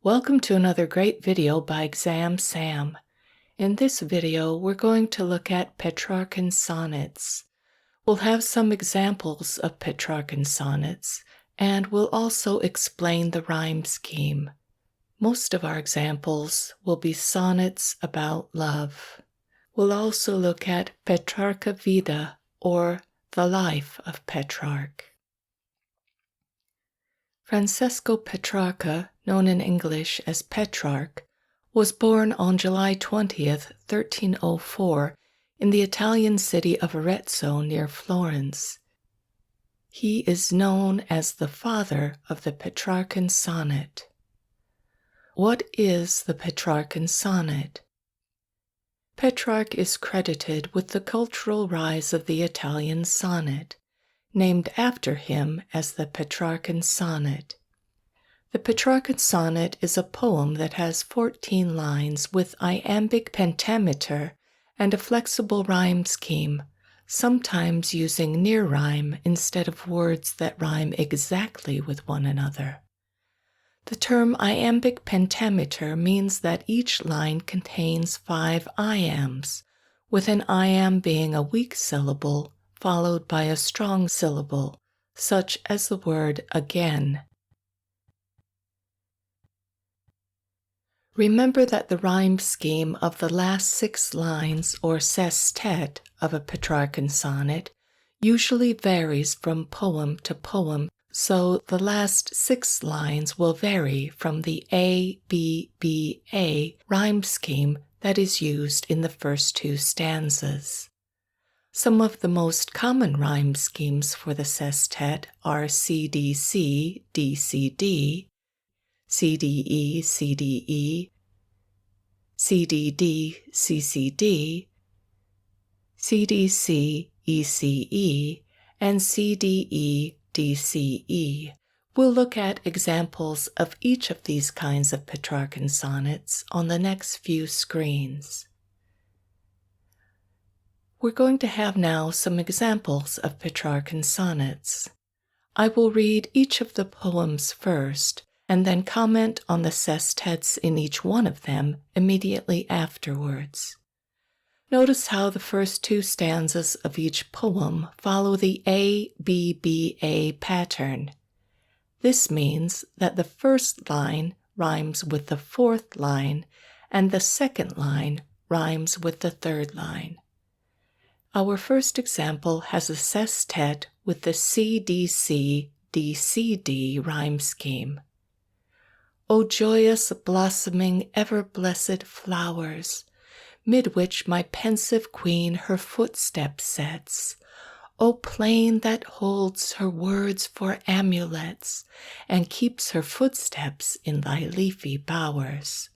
Welcome to another great video by Exam Sam. In this video, we're going to look at Petrarchan sonnets. We'll have some examples of Petrarchan sonnets, and we'll also explain the rhyme scheme. Most of our examples will be sonnets about love. We'll also look at Petrarca Vida, or the life of Petrarch. Francesca Petrarca, known in English as Petrarch, was born on July 20th, 1304, in the Italian city of Arezzo near Florence. He is known as the father of the Petrarchan sonnet. What is the Petrarchan sonnet? Petrarch is credited with the cultural rise of the Italian sonnet, named after him as the Petrarchan sonnet. The Petrarchan sonnet is a poem that has 14 lines with iambic pentameter and a flexible rhyme scheme, sometimes using near rhyme instead of words that rhyme exactly with one another. The term iambic pentameter means that each line contains 5 iambs, with an iamb being a weak syllable followed by a strong syllable, such as the word again. Remember that the rhyme scheme of the last 6 lines, or sestet, of a Petrarchan sonnet usually varies from poem to poem, so the last 6 lines will vary from the A-B-B-A rhyme scheme that is used in the first 2 stanzas. Some of the most common rhyme schemes for the sestet are CDC, DCD, CDE, CDE, CDD, CCD, CDC, ECE, and CDE, DCE. We'll look at examples of each of these kinds of Petrarchan sonnets on the next few screens. We're going to have now some examples of Petrarchan sonnets. I will read each of the poems first, and then comment on the sestets in each one of them immediately afterwards. Notice how the first 2 stanzas of each poem follow the A-B-B-A pattern. This means that the first line rhymes with the 4th line, and the second line rhymes with the 3rd line. Our first example has a sestet with the CDC-DCD rhyme scheme. O joyous blossoming ever-blessed flowers, mid which my pensive queen her footstep sets, O plain that holds her words for amulets, and keeps her footsteps in thy leafy bowers.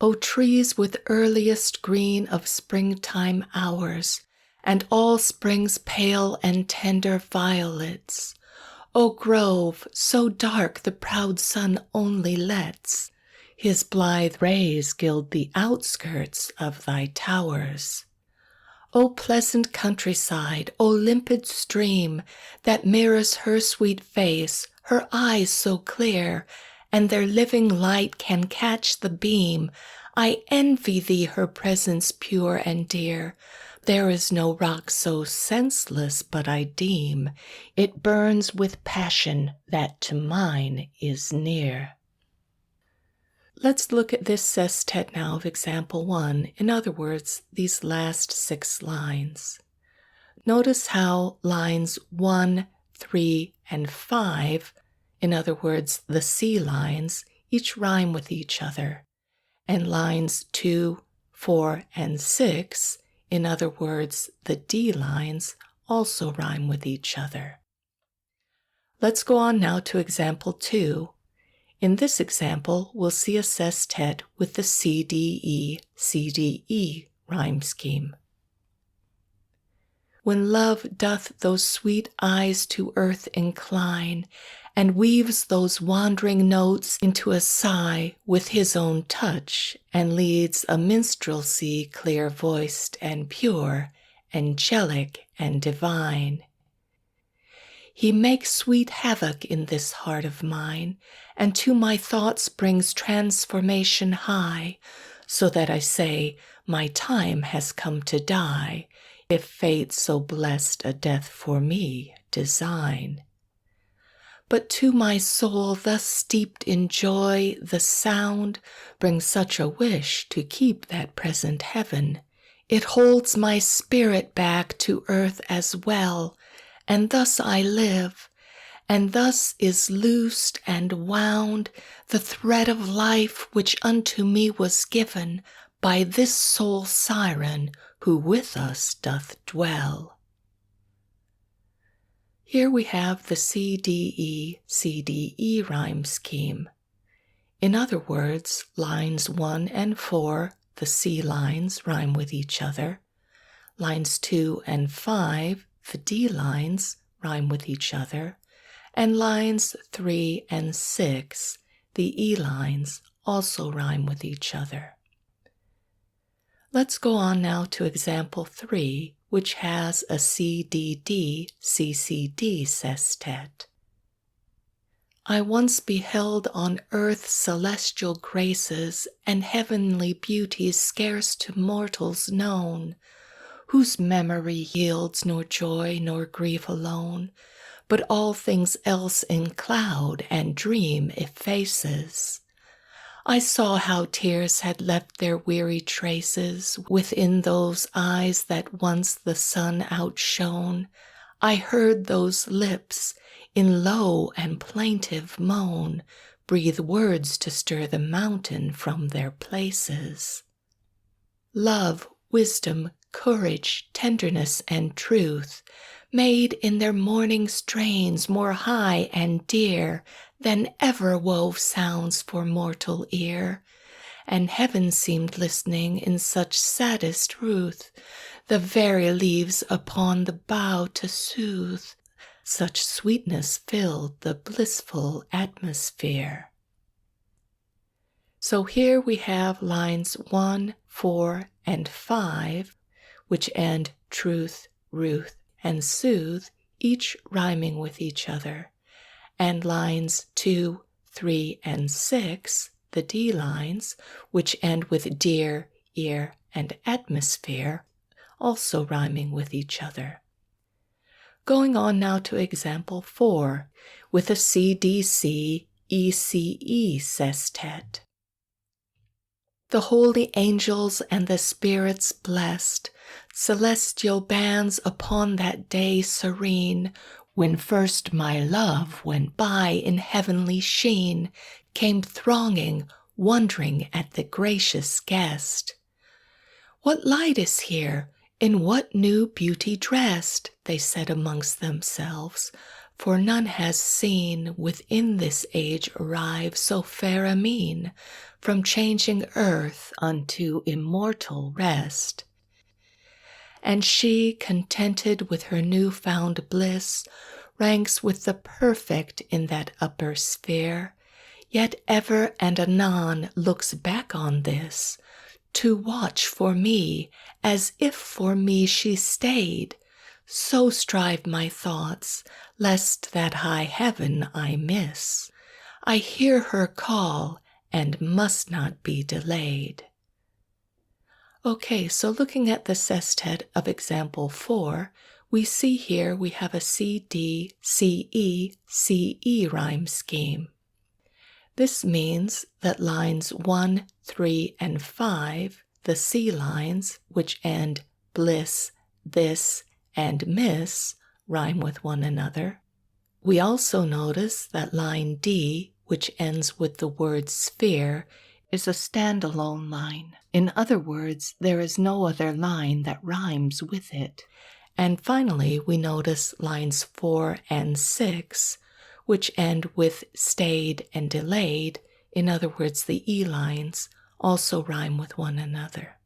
O trees with earliest green of springtime hours, and all spring's pale and tender violets, O grove, so dark the proud sun only lets his blithe rays gild the outskirts of thy towers. O pleasant countryside, O limpid stream, that mirrors her sweet face, her eyes so clear, and their living light can catch the beam, I envy thee her presence pure and dear. There is no rock so senseless but I deem it burns with passion that to mine is near. Let's look at this sestet now of example 1, in other words, these last 6 lines. Notice how lines 1, 3, and 5, in other words, the C lines, each rhyme with each other, and lines 2, 4, and 6, in other words, the D lines, also rhyme with each other. Let's go on now to example 2. In this example, we'll see a sestet with the CDE-CDE rhyme scheme. When love doth those sweet eyes to earth incline, and weaves those wandering notes into a sigh with his own touch, and leads a minstrelsy clear-voiced and pure, angelic and divine. He makes sweet havoc in this heart of mine, and to my thoughts brings transformation high, so that I say, my time has come to die, if fate so blessed a death for me design. But to my soul thus steeped in joy, the sound brings such a wish to keep that present heaven. It holds my spirit back to earth as well, and thus I live, and thus is loosed and wound the thread of life which unto me was given by this soul siren who with us doth dwell. Here we have the CDE rhyme scheme. In other words, lines 1 and 4, the C lines, rhyme with each other. Lines 2 and 5, the D lines, rhyme with each other. And lines 3 and 6, the E lines, also rhyme with each other. Let's go on now to example 3, which has a CDD, CCD sestet. I once beheld on earth celestial graces and heavenly beauties scarce to mortals known, whose memory yields nor joy nor grief alone, but all things else in cloud and dream effaces. I saw how tears had left their weary traces within those eyes that once the sun outshone. I heard those lips, in low and plaintive moan, breathe words to stir the mountain from their places. Love, wisdom, courage, tenderness, and truth, made in their morning strains more high and dear than ever wove sounds for mortal ear, and heaven seemed listening in such saddest ruth, the very leaves upon the bough to soothe, such sweetness filled the blissful atmosphere. So here we have lines 1, 4, and 5, which end truth, ruth, and soothe, each rhyming with each other, and lines 2, 3, and 6, the D lines, which end with dear, ear, and atmosphere, also rhyming with each other. Going on now to example 4, with a CDC, ECE sestet. The holy angels and the spirits blessed, celestial bands upon that day serene, when first my love went by in heavenly sheen, came thronging, wondering at the gracious guest. What light is here? In what new beauty dressed? They said amongst themselves, for none has seen within this age arrive so fair a mien, from changing earth unto immortal rest. And she, contented with her new-found bliss, ranks with the perfect in that upper sphere, yet ever and anon looks back on this, to watch for me, as if for me she stayed. So strive my thoughts, lest that high heaven I miss. I hear her call, and must not be delayed. Okay, so looking at the sestet of example 4, we see here we have a CD, CE, CE rhyme scheme. This means that lines 1, 3, and 5, the C lines, which end bliss, this, and miss, rhyme with one another. We also notice that line D, which ends with the word sphere, is a standalone line. In other words, there is no other line that rhymes with it. And finally, we notice lines 4 and 6, which end with stayed and delayed. In other words, the E lines also rhyme with one another.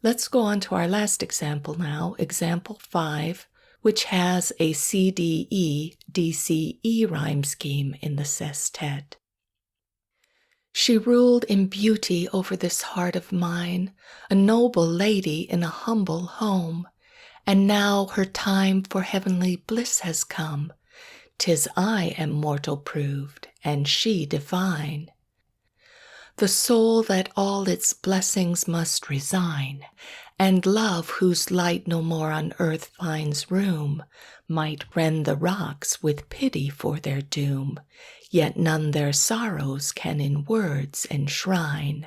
Let's go on to our last example now, example 5, which has a CDE, DCE rhyme scheme in the sestet. She ruled in beauty over this heart of mine, a noble lady in a humble home, and now her time for heavenly bliss has come. 'Tis I am mortal proved, and she divine. The soul that all its blessings must resign, and love whose light no more on earth finds room, might rend the rocks with pity for their doom, yet none their sorrows can in words enshrine.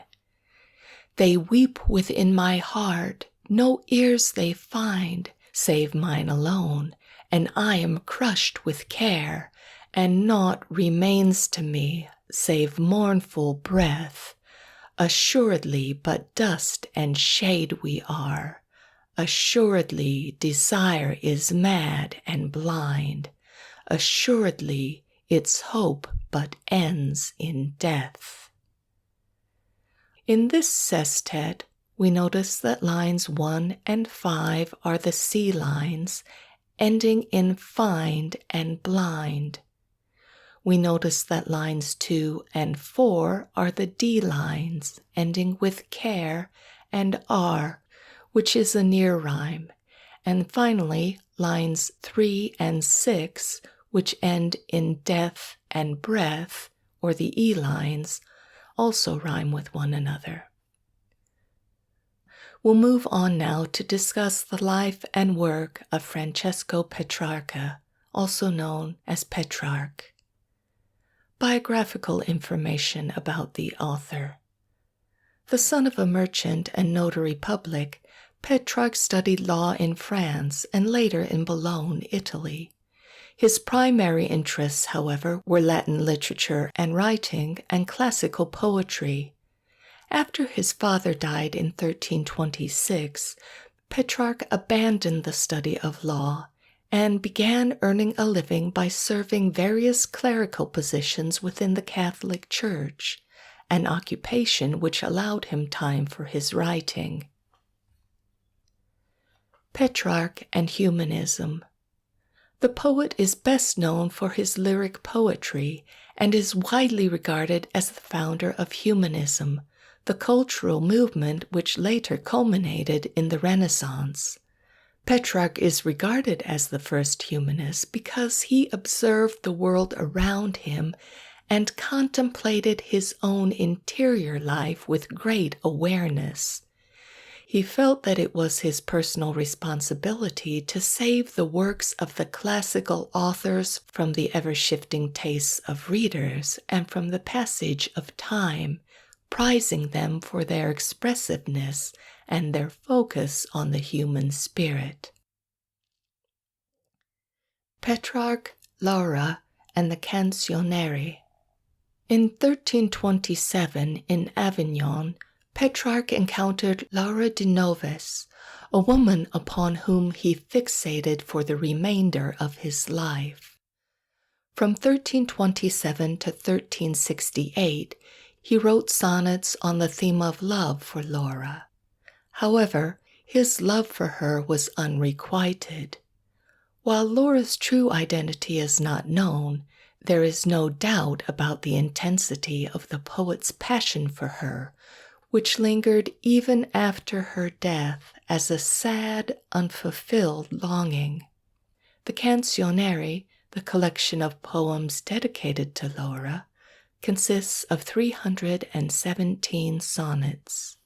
They weep within my heart, no ears they find, save mine alone, and I am crushed with care, and naught remains to me, save mournful breath. Assuredly but dust and shade we are. Assuredly desire is mad and blind. Assuredly its hope but ends in death. In this sestet, we notice that lines 1 and 5 are the C lines, ending in find and blind. We notice that lines 2 and 4 are the D lines, ending with care and R, which is a near rhyme. And finally, lines 3 and 6, which end in death and breath, or the E lines, also rhyme with one another. We'll move on now to discuss the life and work of Francesca Petrarca, also known as Petrarch. Biographical information about the author. The son of a merchant and notary public, Petrarch studied law in France and later in Bologna, Italy. His primary interests, however, were Latin literature and writing and classical poetry. After his father died in 1326, Petrarch abandoned the study of law and began earning a living by serving various clerical positions within the Catholic Church, an occupation which allowed him time for his writing. Petrarch and Humanism. The poet is best known for his lyric poetry and is widely regarded as the founder of humanism, the cultural movement which later culminated in the Renaissance. Petrarch is regarded as the first humanist because he observed the world around him and contemplated his own interior life with great awareness. He felt that it was his personal responsibility to save the works of the classical authors from the ever-shifting tastes of readers and from the passage of time, prizing them for their expressiveness and their focus on the human spirit. Petrarch, Laura, and the Canzoniere. In 1327, in Avignon, Petrarch encountered Laura de Noves, a woman upon whom he fixated for the remainder of his life. From 1327 to 1368, he wrote sonnets on the theme of love for Laura. However, his love for her was unrequited. While Laura's true identity is not known, there is no doubt about the intensity of the poet's passion for her, which lingered even after her death as a sad, unfulfilled longing. The Canzoniere, the collection of poems dedicated to Laura, consists of 317 sonnets.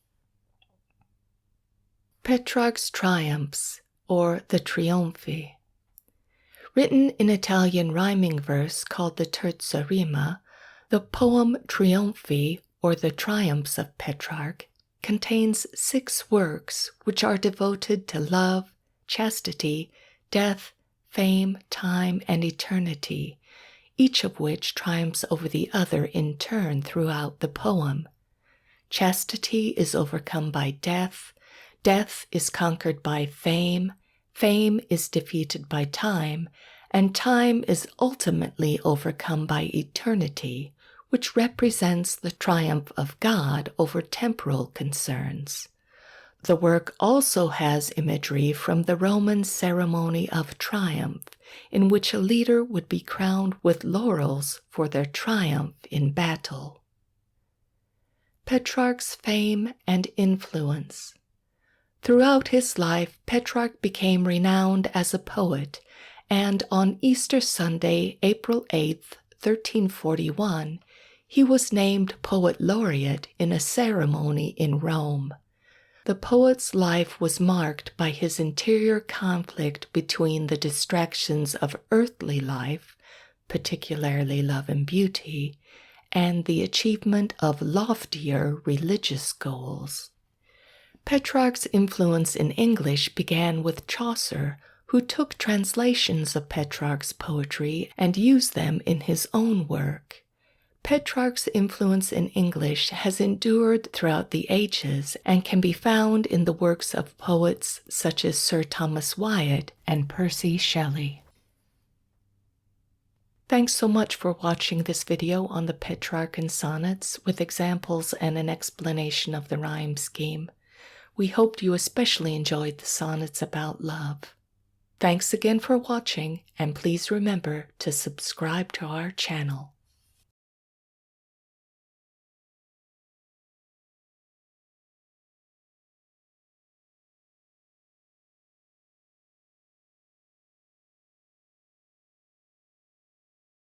Petrarch's Triumphs, or the Trinofi. Written in Italian rhyming verse called the terza rima, the poem Trinofi, or the Triumphs of Petrarch, contains 6 works which are devoted to love, chastity, death, fame, time, and eternity, each of which triumphs over the other in turn throughout the poem. Chastity is overcome by death, death is conquered by fame, fame is defeated by time, and time is ultimately overcome by eternity, which represents the triumph of God over temporal concerns. The work also has imagery from the Roman ceremony of triumph, in which a leader would be crowned with laurels for their triumph in battle. Petrarch's fame and influence. Throughout his life, Petrarch became renowned as a poet, and on Easter Sunday, April 8, 1341, he was named poet laureate in a ceremony in Rome. The poet's life was marked by his interior conflict between the distractions of earthly life, particularly love and beauty, and the achievement of loftier religious goals. Petrarch's influence in English began with Chaucer, who took translations of Petrarch's poetry and used them in his own work. Petrarch's influence in English has endured throughout the ages and can be found in the works of poets such as Sir Thomas Wyatt and Percy Shelley. Thanks so much for watching this video on the Petrarch sonnets with examples and an explanation of the rhyme scheme. We hoped you especially enjoyed the sonnets about love. Thanks again for watching, and please remember to subscribe to our channel.